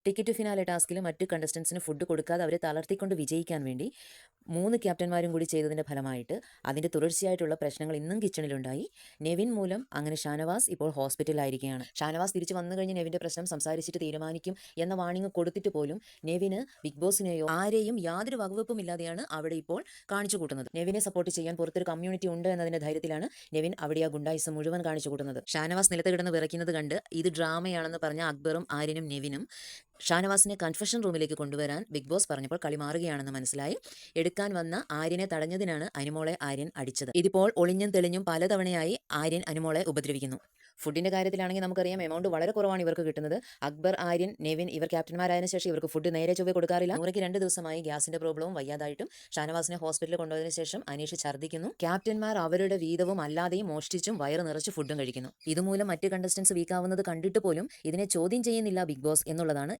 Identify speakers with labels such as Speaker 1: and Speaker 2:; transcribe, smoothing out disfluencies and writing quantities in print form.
Speaker 1: Ticket finale ടാസ്കിൽ മറ്റ് കണ്ടസ്റ്റൻസിന് food കൊടുക്കാതെ അവരെ തളർത്തിക്കൊണ്ട് വിജയിക്കാൻ വേണ്ടി 3 ക്യാപ്റ്റന്മാരും കൂടി ചെയ്തതിന്റെ ഫലമായിട്ട് അതിന്റെ തുടർച്ചയായിട്ടുള്ള പ്രശ്നങ്ങൾ ഇന്നും കിച്ചണിലുണ്ടായി. നെവിൻ മൂലം അങ്ങനെ ഷാനവാസ് ഇപ്പോൾ ഹോസ്പിറ്റലിലായിരിക്കുകയാണ്. ഷാനവാസ് തിരിച്ചു വന്നു കഴിഞ്ഞ് നെവിന്റെ പ്രശ്നം സംസാരിച്ചിട്ട് തീരുമാനിക്കും എന്ന വാണിംഗ് കൊടുത്തിട്ട് പോലും നെവിന് ബിഗ് ബോസിനെയോ ആരെയും യാതൊരു വകുവെപ്പും ഇല്ലാതെയാണ് അവിടെ ഇപ്പോൾ കാണിച്ചു കൂട്ടുന്നത്. നെവിനെ സപ്പോർട്ട് ചെയ്യാൻ പുറത്തൊരു കമ്മ്യൂണിറ്റി ഉണ്ട് എന്നതിന്റെ ധൈര്യത്തിലാണ് നെവിൻ അവിടെ ആ ഗുണ്ടായിസം മുഴുവൻ കാണിച്ചു കൂട്ടുന്നത്. ഷാനവാസ് നിലത്ത് കിടന്ന് വിറയ്ക്കുന്നത് കണ്ട് ഇത് ഡ്രാമയാണെന്ന് പറഞ്ഞ അക്ബറും ആര്യനും നെവിനും ഷാനവാസിനെ കൺഫെഷൻ റൂമിലേക്ക് കൊണ്ടുവരാൻ ബിഗ് ബോസ് പറഞ്ഞപ്പോൾ കളി മാറുകയാണെന്ന് മനസ്സിലായി. എടുക്കാൻ വന്ന ആര്യനെ തടഞ്ഞതിനാണ് അനുമോളെ ആര്യൻ അടിച്ചത്. ഇതിപ്പോൾ ഒളിഞ്ഞും തെളിഞ്ഞും പലതവണയായി ആര്യൻ അനുമോളെ ഉപദ്രവിക്കുന്നു. ഫുഡിന്റെ കാര്യത്തിലാണെങ്കിൽ നമുക്കറിയാം എമൗണ്ട് വളരെ കുറവാണ് ഇവർക്ക് കിട്ടുന്നത്. അക്ബർ, ആര്യൻ, നെവിൻ ഇവർ ക്യാപ്റ്റന്മാരായതിനു ശേഷം ഇവർക്ക് ഫുഡ് നേരെ ചൊവ്വേ കൊടുക്കാറില്ല. നൂറയ്ക്ക് 2 ദിവസമായി ഗ്യാസിന്റെ പ്രോബ്ലവും വയ്യാതായിട്ടും ഷാനവാസിനെ ഹോസ്പിറ്റലിൽ കൊണ്ടുപോയതിനു ശേഷം അനീഷ് ഛർദ്ദിക്കുന്നു. ക്യാപ്റ്റന്മാർ അവരുടെ വീതവും അല്ലാതെയും മോഷ്ടിച്ചും വയറ് നിറച്ച് ഫുഡും കഴിക്കുന്നു. ഇതുമൂലം മറ്റ് കണ്ടസ്റ്റൻസ് വീക്കാവുന്നത് കണ്ടിട്ട് പോലും ഇതിനെ ചോദ്യം ചെയ്യുന്നില്ല ബിഗ് ബോസ് എന്നുള്ളതാണ്